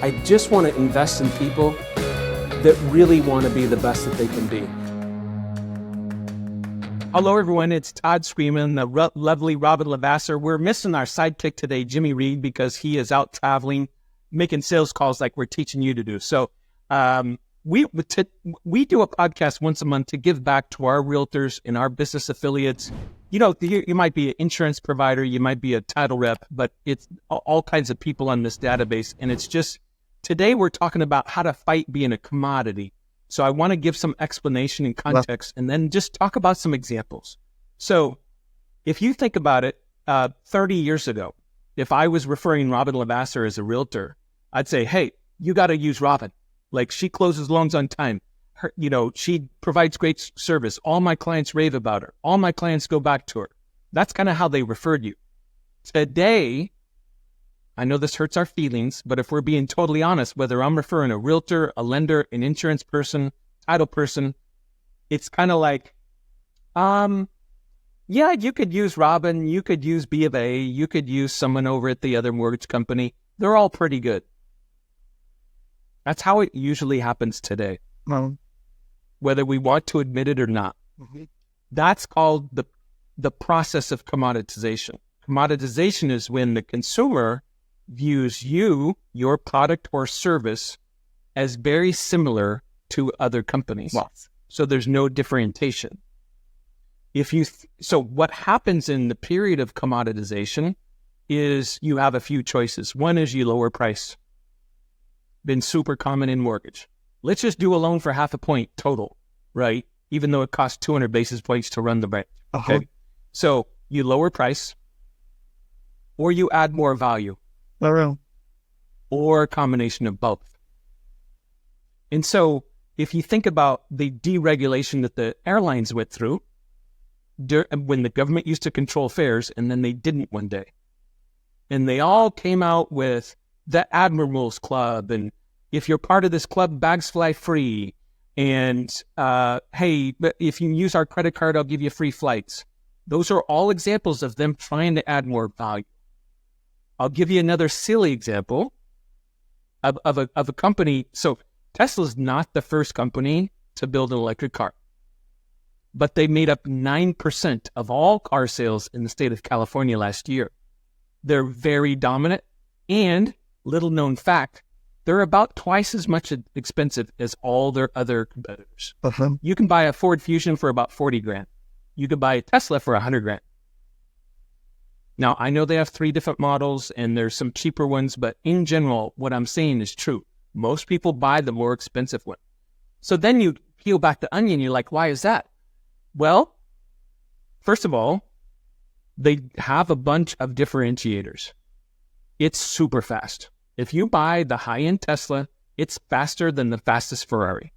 I just want to invest in people that really want to be the best that they can be. Hello, everyone. It's Todd Scrima and the lovely Robyn LaVassaur. We're missing our sidekick today, Jimmy Reed, because he is out traveling, making sales calls like we're teaching you to do. So we do a podcast once a month to give back to our realtors and our business affiliates. You know, you might be an insurance provider, you might be a title rep, but it's all kinds of people on this database. And it's just, today we're talking about how to fight being a commodity. So I want to give some explanation and context and then just talk about some examples. So if you think about it, 30 years ago, if I was referring Robyn LaVassaur as a realtor, I'd say, hey, you got to use Robyn. Like, she closes loans on time. She provides great service. All my clients rave about her. All my clients go back to her. That's kind of how they referred you. Today, I know this hurts our feelings, but if we're being totally honest, whether I'm referring a realtor, a lender, an insurance person, title person, it's kind of like, yeah, you could use Robyn, you could use BYB, you could use someone over at the other mortgage company. They're all pretty good. That's how it usually happens today, whether we want to admit it or not. Mm-hmm. That's called the process of commoditization. Commoditization is when the consumer views you, your product or service, as very similar to other companies. Wow. So there's no differentiation. So what happens in the period of commoditization is you have a few choices. One is you lower price. Been super common in mortgage. Let's just do a loan for half a point total, right? Even though it costs 200 basis points to run the bank. Okay. Uh-huh. So you lower price or you add more value. Or a combination of both. And so if you think about the deregulation that the airlines went through when the government used to control fares and then they didn't one day. And they all came out with the Admirals Club, and if you're part of this club, bags fly free. And hey, if you use our credit card, I'll give you free flights. Those are all examples of them trying to add more value. I'll give you another silly example of a company. So Tesla's not the first company to build an electric car, but they made up 9% of all car sales in the state of California last year. They're very dominant, and little known fact, they're about twice as much expensive as all their other competitors. Uh-huh. You can buy a Ford Fusion for about 40 grand. You could buy a Tesla for 100 grand. Now, I know they have 3 different models and there's some cheaper ones, but in general, what I'm saying is true. Most people buy the more expensive one. So then you peel back the onion, you're like, why is that? Well, first of all, they have a bunch of differentiators. It's super fast. If you buy the high-end Tesla, it's faster than the fastest Ferrari.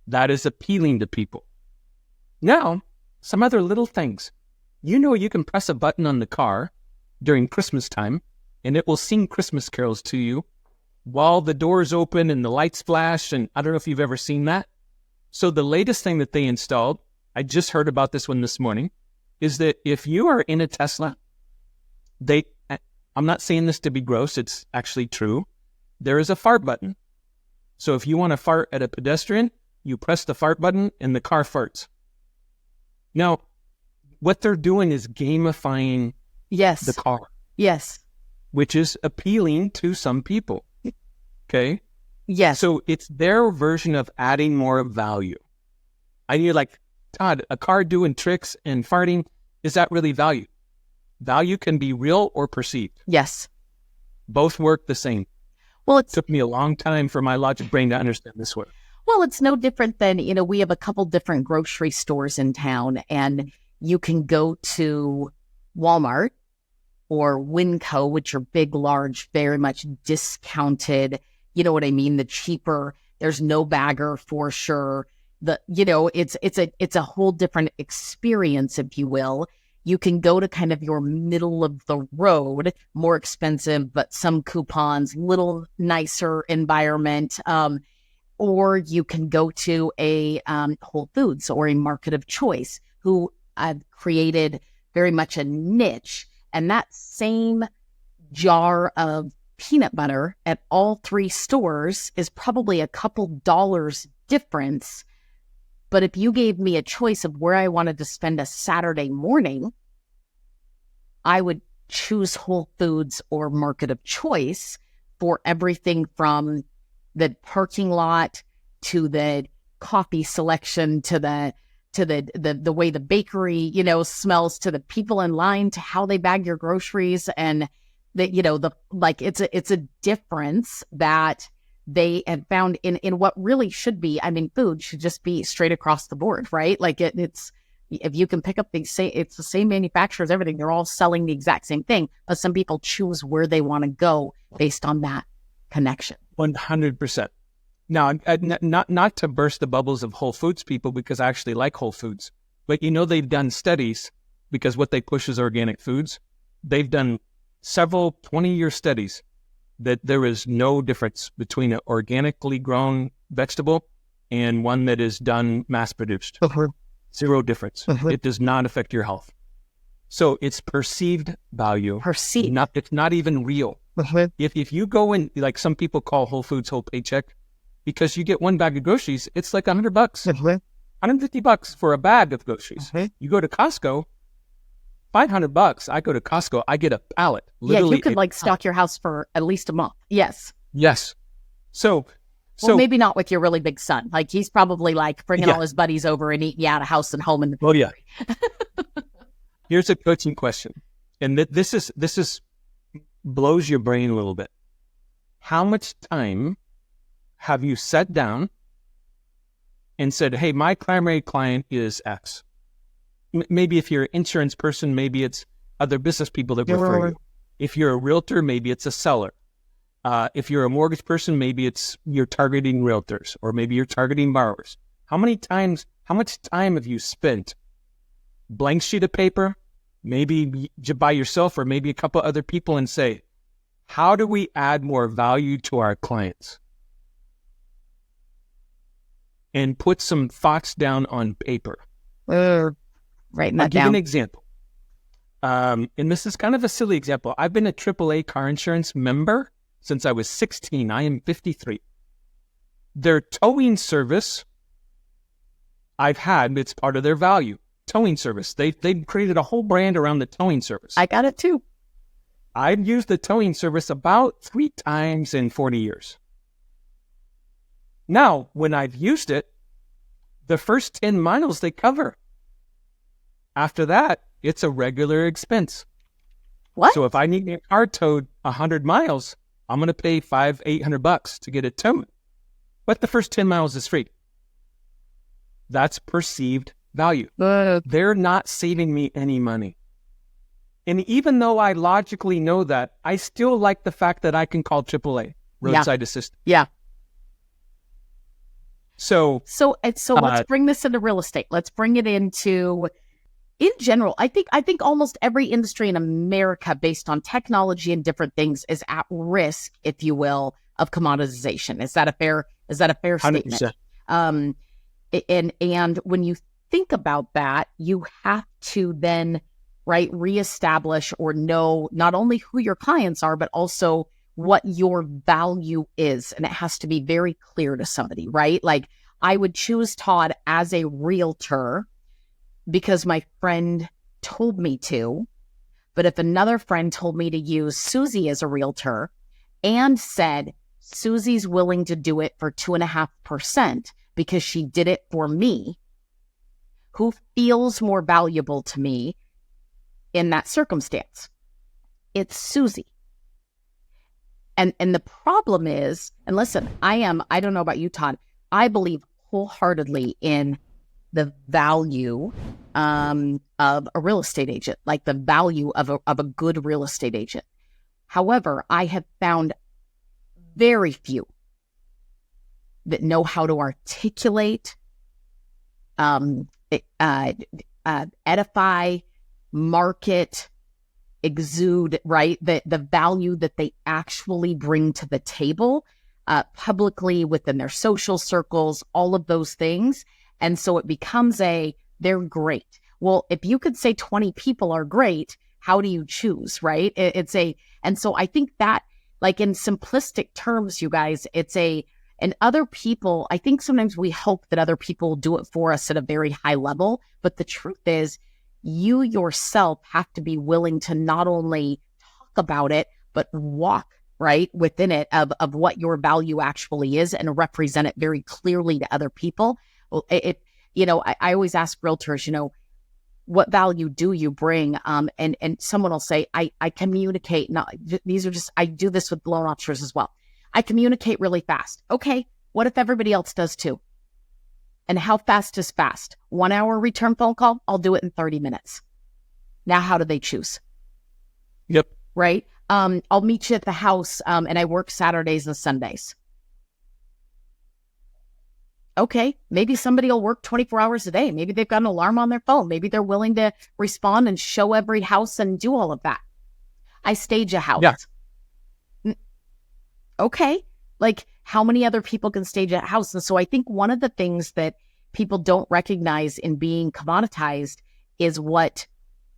That is appealing to people. Now, some other little things. You know, you can press a button on the car during Christmas time, and it will sing Christmas carols to you while the doors open and the lights flash, and I don't know if you've ever seen that. So the latest thing that they installed, I just heard about this one this morning, is that if you are in a Tesla, I'm not saying this to be gross, it's actually true, there is a fart button. So if you want to fart at a pedestrian, you press the fart button and the car farts. Now, what they're doing is gamifying the car. Yes. Which is appealing to some people. Okay? Yes. So it's their version of adding more value. And you're like, Todd, a car doing tricks and farting, is that really value? Value can be real or perceived. Yes. Both work the same. Well, it took me a long time for my logic brain to understand this one. Well, it's no different than, we have a couple different grocery stores in town, and you can go to Walmart or Winco, which are big, large, very much discounted. You know what I mean? The cheaper, there's no bagger for sure. It's a whole different experience, if you will. You can go to kind of your middle of the road, more expensive, but some coupons, little nicer environment. Or you can go to a Whole Foods or a Market of Choice, who I've created very much a niche. And that same jar of peanut butter at all 3 stores is probably a couple dollars difference. But if you gave me a choice of where I wanted to spend a Saturday morning, I would choose Whole Foods or Market of Choice for everything from the parking lot to the coffee selection to the way the bakery, smells, to the people in line, to how they bag your groceries. And it's a difference that they have found in what really should be, food should just be straight across the board, right? Like it's, if you can pick up it's the same manufacturers, everything, they're all selling the exact same thing, but some people choose where they want to go based on that connection. 100%. Now, not to burst the bubbles of Whole Foods people, because I actually like Whole Foods, but they've done studies, because what they push is organic foods. They've done several 20-year studies that there is no difference between an organically grown vegetable and one that is done mass-produced. Zero difference. It does not affect your health. So it's perceived value. It's not even real. If you go in, like some people call Whole Foods whole paycheck, because you get one bag of groceries, it's like $100, $150 for a bag of groceries. You go to Costco, $500. I go to Costco, I get a pallet. Literally, you could stock your house for at least a month. Yes. So maybe not with your really big son. Like he's probably bringing all his buddies over and eating out of house and home in the country. Here's a coaching question, and this is blows your brain a little bit. How much time have you sat down and said, hey, my primary client is X? Maybe if you're an insurance person, maybe it's other business people that refer you. If you're a realtor, maybe it's a seller. If you're a mortgage person, maybe it's you're targeting realtors, or maybe you're targeting borrowers. How much time have you spent? Blank sheet of paper, maybe by yourself or maybe a couple other people, and say, how do we add more value to our clients? And put some thoughts down on paper. Writing that down. I'll give you an example. And this is kind of a silly example. I've been a AAA car insurance member since I was 16. I am 53. Their towing service, it's part of their value. Towing service. They've created a whole brand around the towing service. I got it too. I've used the towing service about 3 times in 40 years. Now, when I've used it, the first 10 miles they cover. After that, it's a regular expense. What? So if I need my car towed 100 miles, I'm going to pay $800 to get it towed. But the first 10 miles is free. That's perceived value. They're not saving me any money. And even though I logically know that, I still like the fact that I can call AAA, roadside assistance. Yeah. So let's bring this into real estate. Let's bring it into, in general, I think almost every industry in America, based on technology and different things, is at risk, if you will, of commoditization. Is that a fair statement? 100%. And when you think about that, you have to then, reestablish or know not only who your clients are, but also what your value is. And it has to be very clear to somebody, right? Like, I would choose Todd as a realtor because my friend told me to. But if another friend told me to use Susie as a realtor and said, Susie's willing to do it for 2.5% because she did it for me, who feels more valuable to me in that circumstance? It's Susie. And the problem is, and listen, I don't know about you, Todd, I believe wholeheartedly in the value of a real estate agent, like the value of a good real estate agent. However, I have found very few that know how to articulate, edify, market, exude, the value that they actually bring to the table, publicly, within their social circles, all of those things. And so it becomes they're great. Well, if you could say 20 people are great, how do you choose, right? And so I think that, Like in simplistic terms, you guys, and other people, I think sometimes we hope that other people will do it for us at a very high level. But the truth is, you yourself have to be willing to not only talk about it, but walk right within it of what your value actually is and represent it very clearly to other people. Well, I always ask realtors, what value do you bring? And someone will say, I communicate. I do this with loan officers as well. I communicate really fast. Okay. What if everybody else does too? And how fast is fast? 1 hour return phone call? I'll do it in 30 minutes. Now, how do they choose? Yep. Right. I'll meet you at the house. And I work Saturdays and Sundays. Okay, maybe somebody will work 24 hours a day. Maybe they've got an alarm on their phone. Maybe they're willing to respond and show every house and do all of that. I stage a house. Yeah. Okay, like how many other people can stage a house? And so I think one of the things that people don't recognize in being commoditized is what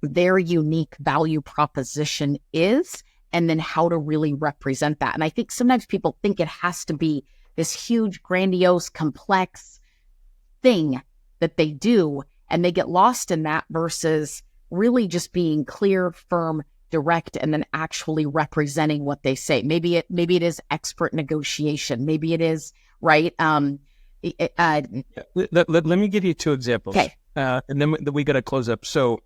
their unique value proposition is, and then how to really represent that. And I think sometimes people think it has to be this huge, grandiose, complex thing that they do, and they get lost in that versus really just being clear, firm, direct, and then actually representing what they say. Maybe it is expert negotiation. Maybe it is, right? Let me give you 2 examples. Okay. And then we got to close up. So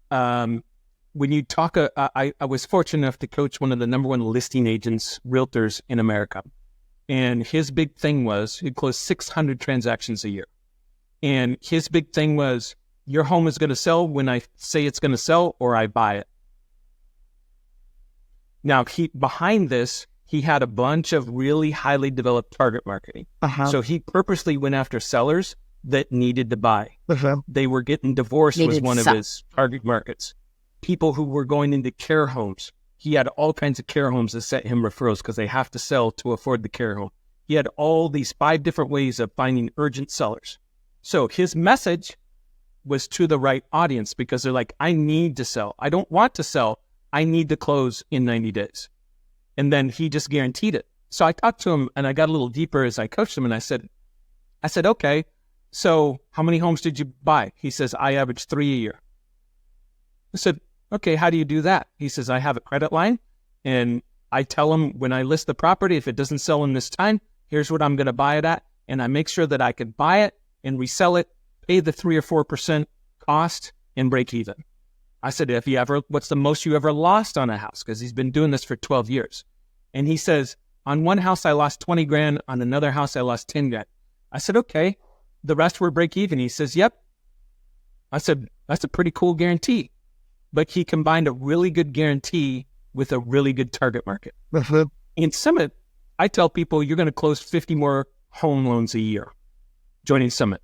when you talk, I was fortunate enough to coach one of the number 1 listing agents, realtors in America. And his big thing was he closed 600 transactions a year. And his big thing was, your home is going to sell when I say it's going to sell or I buy it. Now, behind this, he had a bunch of really highly developed target marketing. So he purposely went after sellers that needed to buy. They were getting divorced was one of his target markets. People who were going into care homes. He had all kinds of care homes that sent him referrals because they have to sell to afford the care home. He had all these 5 different ways of finding urgent sellers. So his message was to the right audience because they're like, I need to sell. I don't want to sell. I need to close in 90 days. And then he just guaranteed it. So I talked to him and I got a little deeper as I coached him. And I said, okay, so how many homes did you buy? He says, I average 3 a year. I said, okay, how do you do that? He says, I have a credit line and I tell him when I list the property, if it doesn't sell in this time, here's what I'm going to buy it at. And I make sure that I can buy it and resell it, pay the 3 or 4% cost and break even. I said, what's the most you ever lost on a house? Because he's been doing this for 12 years. And he says, on one house, I lost 20 grand. On another house, I lost 10 grand. I said, okay, the rest were break even. He says, yep. I said, that's a pretty cool guarantee. But he combined a really good guarantee with a really good target market. In Summit, I tell people you're going to close 50 more home loans a year joining Summit.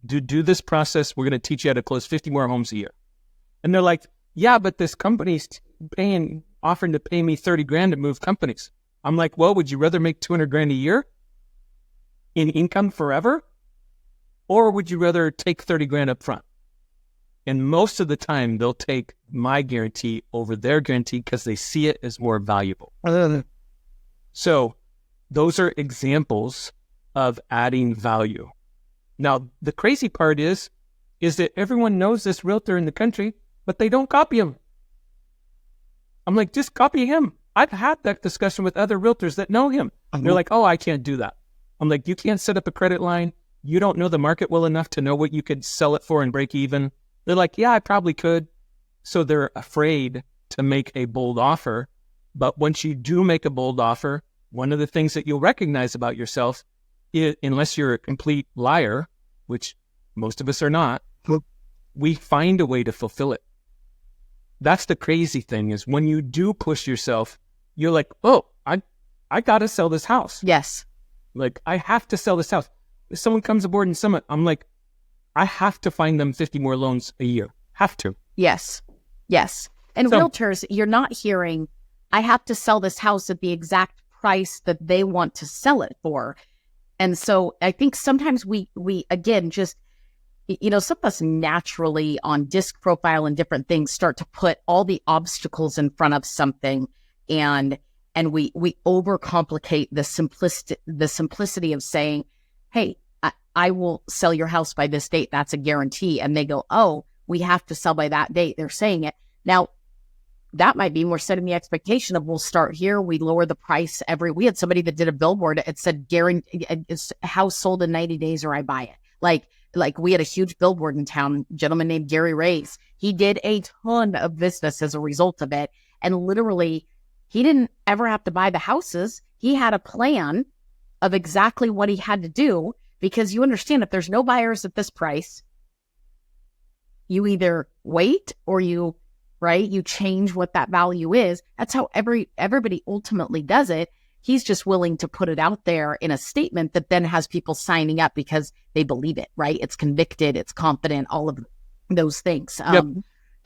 Do this process. We're going to teach you how to close 50 more homes a year. And they're like, yeah, but this company's offering to pay me 30 grand to move companies. I'm like, well, would you rather make 200 grand a year in income forever? Or would you rather take 30 grand up front? And most of the time, they'll take my guarantee over their guarantee because they see it as more valuable. So those are examples of adding value. Now, the crazy part is that everyone knows this realtor in the country, but they don't copy him. I'm like, just copy him. I've had that discussion with other realtors that know him. They're like, oh, I can't do that. I'm like, you can't set up a credit line. You don't know the market well enough to know what you could sell it for and break even. They're like, yeah, I probably could. So they're afraid to make a bold offer. But once you do make a bold offer, one of the things that you'll recognize about yourself, unless you're a complete liar, which most of us are not, we find a way to fulfill it. That's the crazy thing is when you do push yourself, you're like, oh, I got to sell this house. Yes. Like, I have to sell this house. If someone comes aboard in Summit, I'm like, I have to find them 50 more loans a year. Have to. Yes. Yes. And realtors, you're not hearing, I have to sell this house at the exact price that they want to sell it for. And so I think sometimes we again, just, some of us naturally on disc profile and different things start to put all the obstacles in front of something. And And we overcomplicate the simplicity of saying, hey, I will sell your house by this date. That's a guarantee. And they go, oh, we have to sell by that date. They're saying it. Now, that might be more setting the expectation of we'll start here. We lower the price we had somebody that did a billboard. It said, house sold in 90 days or I buy it. Like we had a huge billboard in town, a gentleman named Gary Reyes. He did a ton of business as a result of it. And literally, he didn't ever have to buy the houses. He had a plan of exactly what he had to do, because you understand, if there's no buyers at this price, you either wait or you change what that value is. That's how everybody ultimately does it. He's just willing to put it out there in a statement that then has people signing up because they believe it, right? It's convicted, it's confident, all of those things. Yep.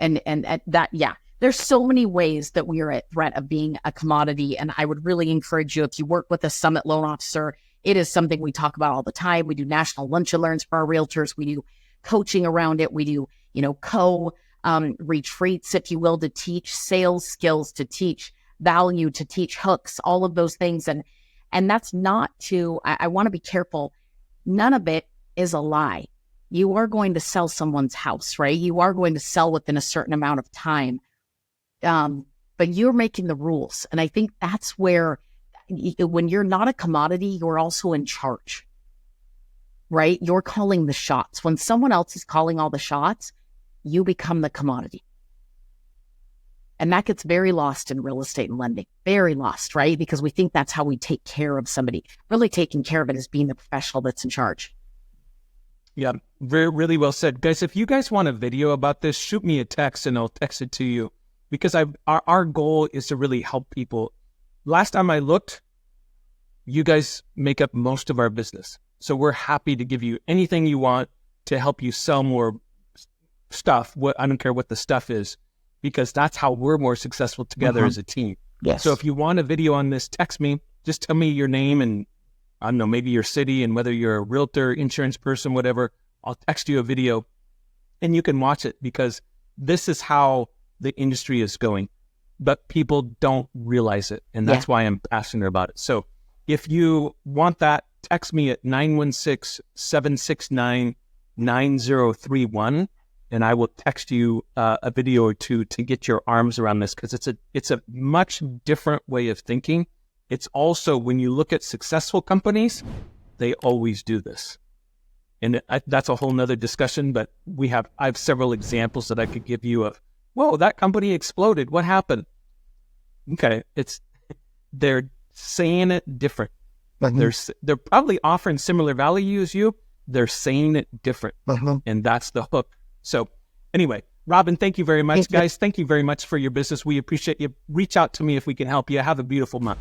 And that, yeah, there's so many ways that we are at threat of being a commodity. And I would really encourage you, if you work with a Summit loan officer, it is something we talk about all the time. We do national lunch and learns for our realtors. We do coaching around it. We do, retreats, if you will, to teach sales skills, to teach value, to teach hooks, all of those things. And that's not I want to be careful. None of it is a lie. You are going to sell someone's house, right? You are going to sell within a certain amount of time. But you're making the rules. And I think that's where, when you're not a commodity, you're also in charge, right? You're calling the shots. When someone else is calling all the shots, you become the commodity. And that gets very lost in real estate and lending. Very lost, right? Because we think that's how we take care of somebody. Really taking care of it is being the professional that's in charge. Yeah, really well said. Guys, if you guys want a video about this, shoot me a text and I'll text it to you. Because our goal is to really help people. Last time I looked, you guys make up most of our business. So we're happy to give you anything you want to help you sell more stuff. I don't care what the stuff is, because that's how we're more successful together as a team. Yes. So if you want a video on this, text me. Just tell me your name and, I don't know, maybe your city and whether you're a realtor, insurance person, whatever. I'll text you a video and you can watch it, because this is how the industry is going. But people don't realize it. And that's why I'm passionate about it. So if you want that, text me at 916-769-9031. And I will text you a video or two to get your arms around this, because it's a much different way of thinking. It's also, when you look at successful companies, they always do this. And that's a whole nother discussion, but I have several examples that I could give you of, whoa, that company exploded. What happened? Okay, they're saying it different. They're probably offering similar value as you. They're saying it different. And that's the hook. So anyway, Robyn, thank you very much. Guys, thank you very much for your business. We appreciate you. Reach out to me if we can help you. Have a beautiful month.